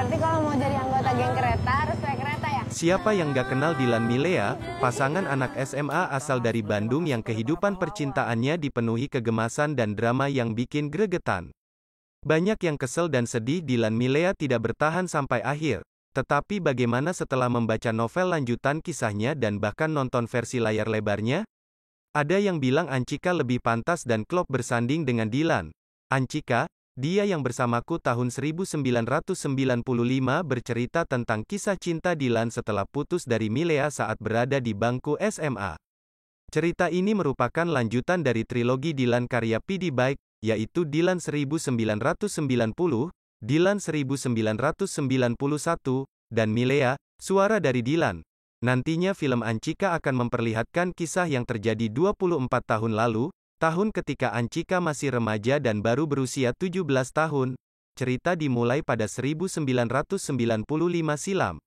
Berarti kalau mau jadi anggota geng kereta harus naik kereta ya? Siapa yang gak kenal Dilan Milea, pasangan anak SMA asal dari Bandung yang kehidupan percintaannya dipenuhi kegemasan dan drama yang bikin gregetan. Banyak yang kesel dan sedih Dilan Milea tidak bertahan sampai akhir. Tetapi bagaimana setelah membaca novel lanjutan kisahnya dan bahkan nonton versi layar lebarnya? Ada yang bilang Anchika lebih pantas dan klop bersanding dengan Dilan. Anchika, dia yang bersamaku tahun 1995 bercerita tentang kisah cinta Dilan setelah putus dari Milea saat berada di bangku SMA. Cerita ini merupakan lanjutan dari trilogi Dilan karya P.D. Baik, yaitu Dilan 1990, Dilan 1991, dan Milea, Suara dari Dilan. Nantinya film Anchika akan memperlihatkan kisah yang terjadi 24 tahun lalu, tahun ketika Anchika masih remaja dan baru berusia 17 tahun. Cerita dimulai pada 1995 silam.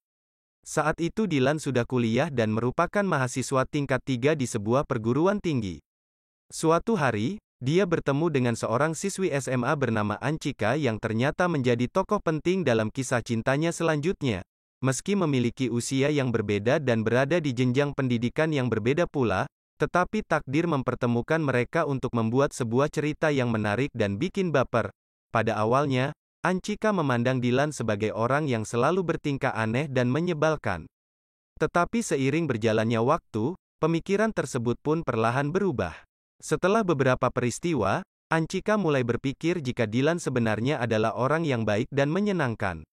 Saat itu Dilan sudah kuliah dan merupakan mahasiswa tingkat 3 di sebuah perguruan tinggi. Suatu hari, dia bertemu dengan seorang siswi SMA bernama Anchika yang ternyata menjadi tokoh penting dalam kisah cintanya selanjutnya. Meski memiliki usia yang berbeda dan berada di jenjang pendidikan yang berbeda pula, tetapi takdir mempertemukan mereka untuk membuat sebuah cerita yang menarik dan bikin baper. Pada awalnya, Anchika memandang Dilan sebagai orang yang selalu bertingkah aneh dan menyebalkan. Tetapi seiring berjalannya waktu, pemikiran tersebut pun perlahan berubah. Setelah beberapa peristiwa, Anchika mulai berpikir jika Dilan sebenarnya adalah orang yang baik dan menyenangkan.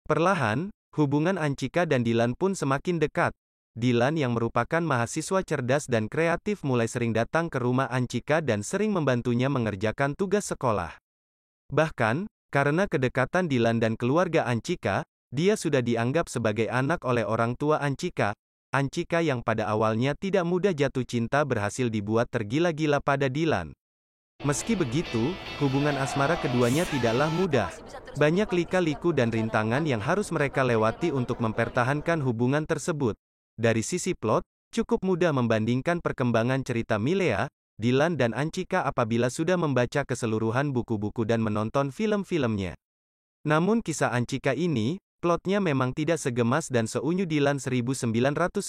Perlahan, hubungan Anchika dan Dilan pun semakin dekat. Dilan yang merupakan mahasiswa cerdas dan kreatif mulai sering datang ke rumah Anchika dan sering membantunya mengerjakan tugas sekolah. Bahkan, karena kedekatan Dilan dan keluarga Anchika, dia sudah dianggap sebagai anak oleh orang tua Anchika. Anchika yang pada awalnya tidak mudah jatuh cinta berhasil dibuat tergila-gila pada Dilan. Meski begitu, hubungan asmara keduanya tidaklah mudah. Banyak lika-liku dan rintangan yang harus mereka lewati untuk mempertahankan hubungan tersebut. Dari sisi plot, cukup mudah membandingkan perkembangan cerita Milea, Dilan dan Anchika apabila sudah membaca keseluruhan buku-buku dan menonton film-filmnya. Namun kisah Anchika ini, plotnya memang tidak segemas dan seunyu Dilan 1990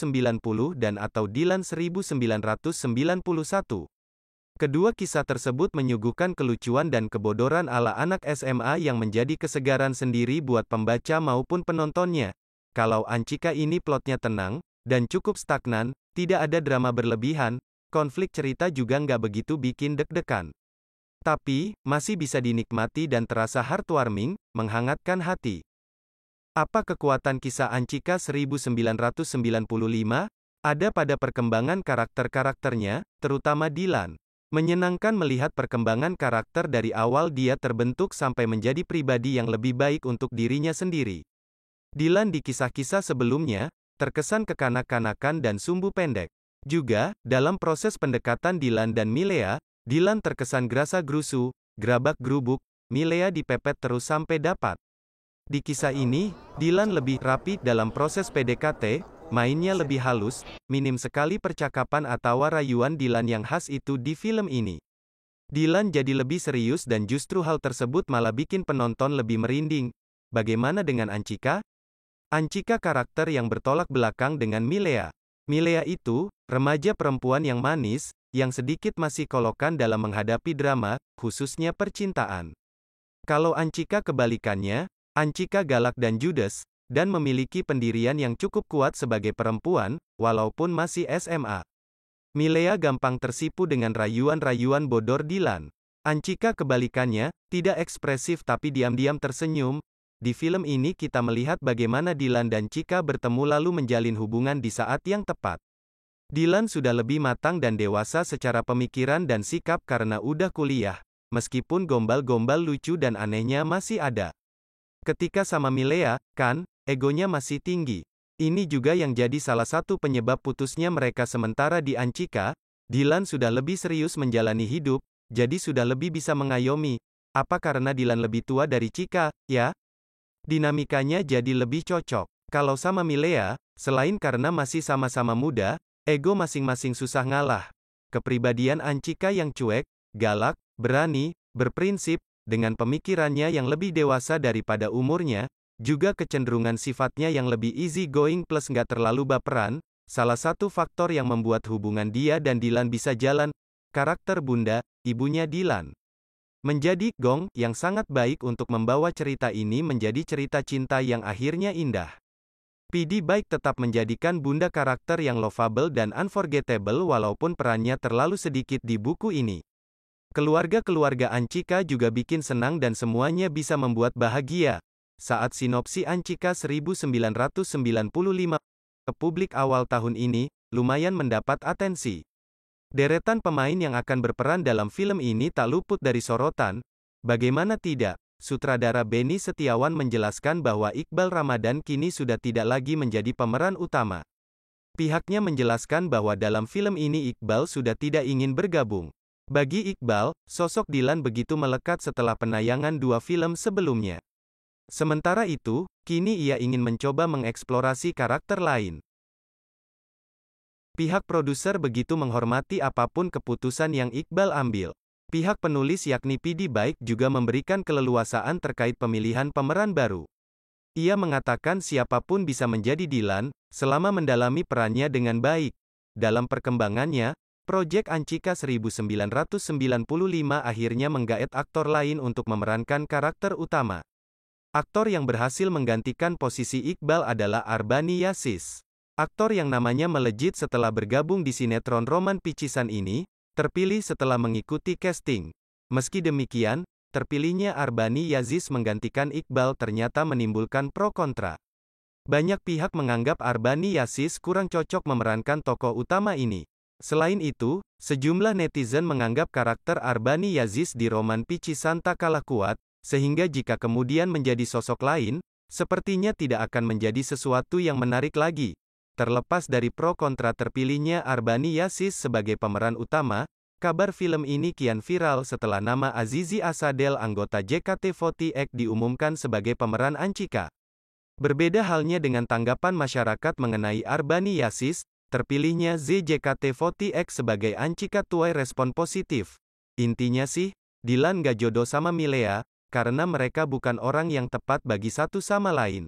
dan atau Dilan 1991. Kedua kisah tersebut menyuguhkan kelucuan dan kebodoran ala anak SMA yang menjadi kesegaran sendiri buat pembaca maupun penontonnya. Kalau Anchika ini plotnya tenang, dan cukup stagnan, tidak ada drama berlebihan, konflik cerita juga nggak begitu bikin deg-degan. Tapi, masih bisa dinikmati dan terasa heartwarming, menghangatkan hati. Apa kekuatan kisah Anchika 1995? Ada pada perkembangan karakter-karakternya, terutama Dilan. Menyenangkan melihat perkembangan karakter dari awal dia terbentuk sampai menjadi pribadi yang lebih baik untuk dirinya sendiri. Dilan di kisah-kisah sebelumnya, terkesan kekanak-kanakan dan sumbu pendek. Juga, dalam proses pendekatan Dilan dan Milea, Dilan terkesan gerasa-gerusu, gerabak-gerubuk, Milea dipepet terus sampai dapat. Di kisah ini, Dilan lebih rapi dalam proses PDKT, mainnya lebih halus, minim sekali percakapan atau rayuan Dilan yang khas itu di film ini. Dilan jadi lebih serius dan justru hal tersebut malah bikin penonton lebih merinding. Bagaimana dengan Anchika? Anchika karakter yang bertolak belakang dengan Milea. Milea itu, remaja perempuan yang manis, yang sedikit masih kolokan dalam menghadapi drama, khususnya percintaan. Kalau Anchika kebalikannya, Anchika galak dan judes, dan memiliki pendirian yang cukup kuat sebagai perempuan, walaupun masih SMA. Milea gampang tersipu dengan rayuan-rayuan bodor Dilan. Anchika kebalikannya, tidak ekspresif tapi diam-diam tersenyum. Di film ini kita melihat bagaimana Dilan dan Chika bertemu lalu menjalin hubungan di saat yang tepat. Dilan sudah lebih matang dan dewasa secara pemikiran dan sikap karena udah kuliah, meskipun gombal-gombal lucu dan anehnya masih ada. Ketika sama Milea, kan, egonya masih tinggi. Ini juga yang jadi salah satu penyebab putusnya mereka sementara di Anchika, Dilan sudah lebih serius menjalani hidup, jadi sudah lebih bisa mengayomi. Apa karena Dilan lebih tua dari Chika, ya? Dinamikanya jadi lebih cocok. Kalau sama Milea, selain karena masih sama-sama muda, ego masing-masing susah ngalah. Kepribadian Anchika yang cuek, galak, berani, berprinsip, dengan pemikirannya yang lebih dewasa daripada umurnya, juga kecenderungan sifatnya yang lebih easy going plus nggak terlalu baperan, salah satu faktor yang membuat hubungan dia dan Dylan bisa jalan, karakter Bunda, ibunya Dylan. Menjadi gong yang sangat baik untuk membawa cerita ini menjadi cerita cinta yang akhirnya indah. PD Baik tetap menjadikan Bunda karakter yang lovable dan unforgettable walaupun perannya terlalu sedikit di buku ini. Keluarga-keluarga Anchika juga bikin senang dan semuanya bisa membuat bahagia. Saat sinopsi Anchika 1995 ke publik awal tahun ini, lumayan mendapat atensi. Deretan pemain yang akan berperan dalam film ini tak luput dari sorotan. Bagaimana tidak? Sutradara Benny Setiawan menjelaskan bahwa Iqbal Ramadan kini sudah tidak lagi menjadi pemeran utama. Pihaknya menjelaskan bahwa dalam film ini Iqbal sudah tidak ingin bergabung. Bagi Iqbal, sosok Dylan begitu melekat setelah penayangan 2 film sebelumnya. Sementara itu, kini ia ingin mencoba mengeksplorasi karakter lain. Pihak produser begitu menghormati apapun keputusan yang Iqbal ambil. Pihak penulis yakni PD Baik juga memberikan keleluasaan terkait pemilihan pemeran baru. Ia mengatakan siapapun bisa menjadi Dylan, selama mendalami perannya dengan baik. Dalam perkembangannya, proyek Anchika 1995 akhirnya menggaet aktor lain untuk memerankan karakter utama. Aktor yang berhasil menggantikan posisi Iqbal adalah Arbani Yazis. Aktor yang namanya melejit setelah bergabung di sinetron Roman Picisan ini, terpilih setelah mengikuti casting. Meski demikian, terpilihnya Arbani Yazis menggantikan Iqbal ternyata menimbulkan pro kontra. Banyak pihak menganggap Arbani Yazis kurang cocok memerankan tokoh utama ini. Selain itu, sejumlah netizen menganggap karakter Arbani Yazis di Roman Picisan tak kalah kuat, sehingga jika kemudian menjadi sosok lain, sepertinya tidak akan menjadi sesuatu yang menarik lagi. Terlepas dari pro kontra terpilihnya Arbani Yazis sebagai pemeran utama, kabar film ini kian viral setelah nama Azizi Asadel anggota JKT48 diumumkan sebagai pemeran Anchika. Berbeda halnya dengan tanggapan masyarakat mengenai Arbani Yazis, terpilihnya ZJKT48 sebagai Anchika tuai respon positif. Intinya sih, Dylan gak jodoh sama Milea, karena mereka bukan orang yang tepat bagi satu sama lain.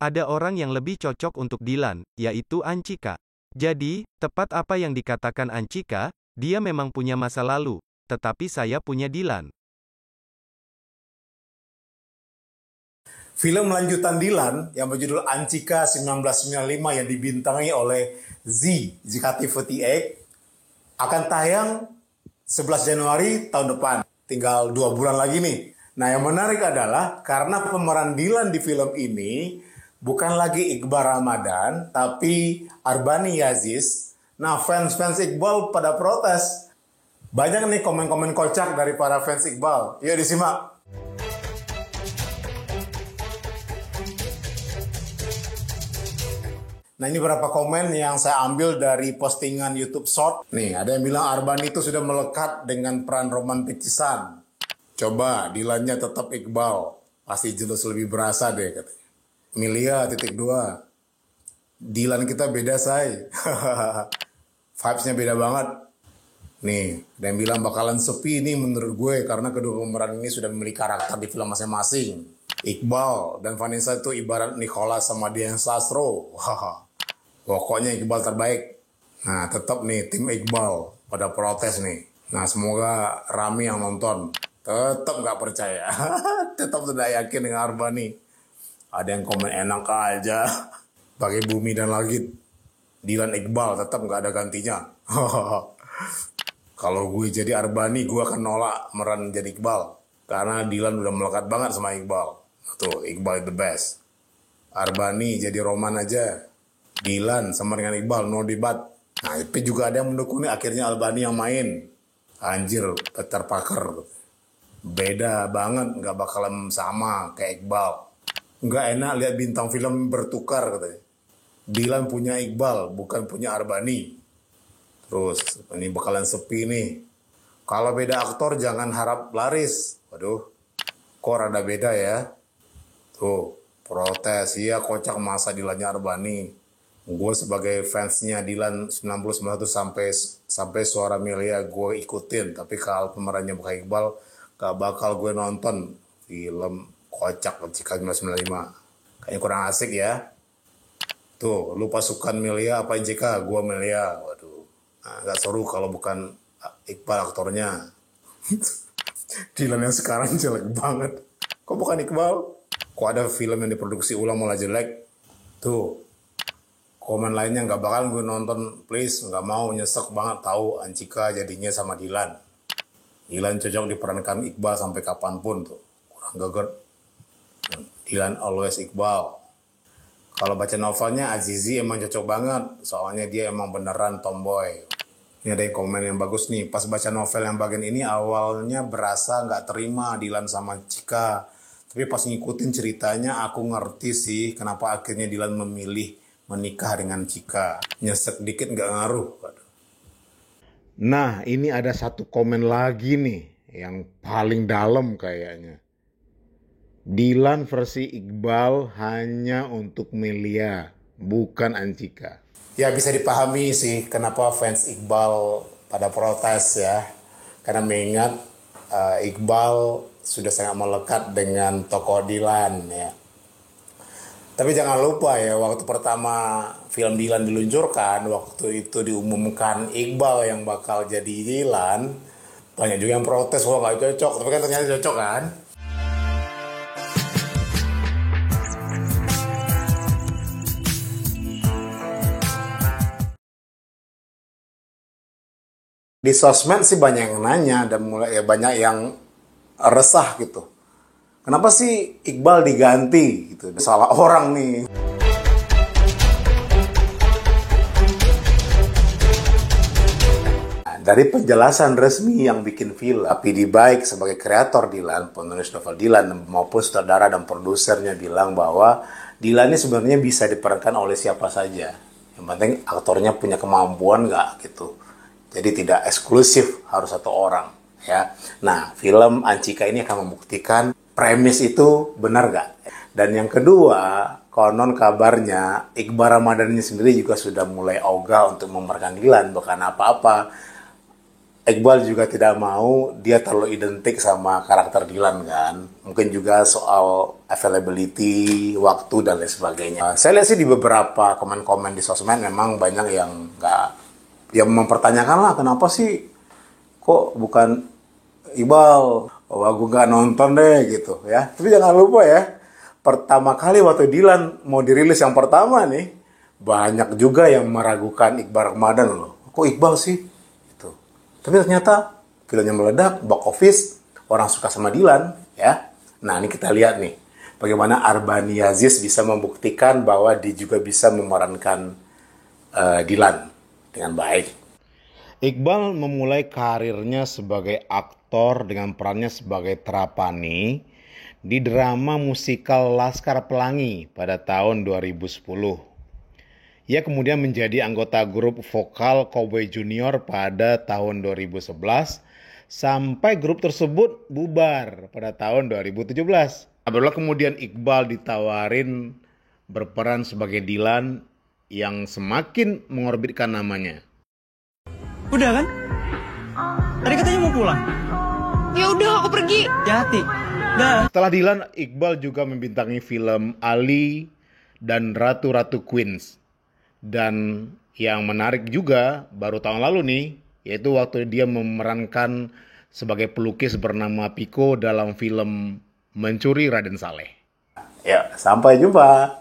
Ada orang yang lebih cocok untuk Dylan, yaitu Anchika. Jadi, tepat apa yang dikatakan Anchika, dia memang punya masa lalu, tetapi saya punya Dylan. Film lanjutan Dylan yang berjudul Anchika 1995 yang dibintangi oleh ZKT48 akan tayang 11 Januari tahun depan. Tinggal 2 bulan lagi nih. Nah, yang menarik adalah karena pemeran Dylan di film ini bukan lagi Iqbal Ramadan, tapi Arbani Yazis. Nah, fans-fans Iqbal pada protes. Banyak nih komen-komen kocak dari para fans Iqbal. Yuk disimak. Nah, ini beberapa komen yang saya ambil dari postingan YouTube Short. Nih, ada yang bilang Arbani itu sudah melekat dengan peran Roman Picisan. Coba, Dylannya tetap Iqbal. Pasti jelas lebih berasa deh, katanya. Milea _2. Dylan kita beda, say. Vibes-nya beda banget. Nih, ada yang bilang bakalan sepi nih menurut gue karena kedua pemeran ini sudah memiliki karakter di film masing-masing. Iqbal dan Vanessa itu ibarat Nicholas sama Dian Sastro. Pokoknya Iqbal terbaik. Nah, tetap nih tim Iqbal pada protes nih. Nah, semoga rame yang nonton. Tetap nggak percaya. Tetap tidak yakin dengan Arbani. Ada yang komen enak aja. Pakai bumi dan langit. Dylan Iqbal tetap nggak ada gantinya. Kalau gue jadi Arbani, gue akan nolak meran jadi Iqbal. Karena Dylan udah melekat banget sama Iqbal. Tuh, Iqbal is the best. Arbani jadi Roman aja. Dylan sama dengan Iqbal, no debat. Nah, tapi juga ada yang mendukung nih, akhirnya Arbani yang main. Anjir, Peter Parker. Beda banget, nggak bakalan sama kayak Iqbal. Nggak enak lihat bintang film bertukar, katanya. Dylan punya Iqbal, bukan punya Arbani. Terus, ini bakalan sepi nih. Kalau beda aktor, jangan harap laris. Waduh, kok rada beda ya. Tuh, protes. Iya, kocak masa Dylannya Arbani. Gue sebagai fansnya Dylan 1991 sampai suara Milea gue ikutin. Tapi kalau pemerannya bukan Iqbal, gak bakal gue nonton film kocak Anchika 1995. Kayaknya kurang asik ya. Tuh, lu pasukan Melia apa NCK? Gua Melia. Waduh, nggak seru kalau bukan Iqbal aktornya. Dilan yang sekarang jelek banget. Kok bukan Iqbal? Kok ada film yang diproduksi ulang malah jelek? Tuh, komen lainnya nggak bakal gue nonton, please. Nggak mau, nyesek banget tahu Anjika jadinya sama Dilan. Dilan cocok diperankan Iqbal sampai kapanpun tuh. Kurang geger. Dilan always Iqbal. Kalau baca novelnya Azizi emang cocok banget. Soalnya dia emang beneran tomboy. Ini ada yang komen yang bagus nih. Pas baca novel yang bagian ini awalnya berasa nggak terima Dilan sama Cika. Tapi pas ngikutin ceritanya aku ngerti sih kenapa akhirnya Dilan memilih menikah dengan Cika. Nyesek dikit nggak ngaruh. Nah, ini ada satu komen lagi nih yang paling dalam kayaknya. Dilan versi Iqbal hanya untuk Melia, bukan Anjika. Ya bisa dipahami sih kenapa fans Iqbal pada protes ya. Karena mengingat Iqbal sudah sangat melekat dengan tokoh Dilan ya. Tapi jangan lupa ya, waktu pertama film Dilan diluncurkan, waktu itu diumumkan Iqbal yang bakal jadi Dilan, banyak juga yang protes, wah gak cocok, tapi kan ternyata cocok kan? Di sosmed sih banyak yang nanya dan mulai ya banyak yang resah gitu. Kenapa sih Iqbal diganti gitu? Salah orang nih. Dari penjelasan resmi yang bikin film, P.D. Baik sebagai kreator Dilan, penulis novel Dilan maupun sutradara dan produsernya bilang bahwa Dilan ini sebenarnya bisa diperankan oleh siapa saja. Yang penting aktornya punya kemampuan nggak gitu. Jadi tidak eksklusif harus satu orang ya. Nah, film Anjika ini akan membuktikan premis itu benar nggak? Dan yang kedua, konon kabarnya Iqbal Ramadan ini sendiri juga sudah mulai ogah untuk memerankan Dilan, bukan apa-apa. Iqbal juga tidak mau dia terlalu identik sama karakter Dilan kan. Mungkin juga soal availability, waktu, dan lain sebagainya. Saya lihat sih di beberapa komen-komen di sosmed memang banyak yang nggak, yang mempertanyakan lah kenapa sih kok bukan Iqbal. Oh, aku nggak nonton deh gitu ya. Tapi jangan lupa ya, pertama kali waktu Dilan mau dirilis yang pertama nih, banyak juga yang meragukan Iqbal Ramadan loh. Kok Iqbal sih? Gitu. Tapi ternyata filmnya meledak, box office, orang suka sama Dilan ya. Nah ini kita lihat nih, bagaimana Arbani Aziz bisa membuktikan bahwa dia juga bisa memerankan Dilan dengan baik. Iqbal memulai karirnya sebagai aktor dengan perannya sebagai Trapani di drama musikal Laskar Pelangi pada tahun 2010. Ia kemudian menjadi anggota grup vokal Cowboy Junior pada tahun 2011 sampai grup tersebut bubar pada tahun 2017. Barulah kemudian Iqbal ditawarin berperan sebagai Dilan yang semakin mengorbitkan namanya. Udah kan? Tadi katanya mau pulang. Ya udah, aku pergi. Hati-hati. Dah. Setelah Dilan, Iqbal juga membintangi film Ali dan Ratu-Ratu Queens. Dan yang menarik juga baru tahun lalu nih, yaitu waktu dia memerankan sebagai pelukis bernama Piko dalam film Mencuri Raden Saleh. Ya, sampai jumpa.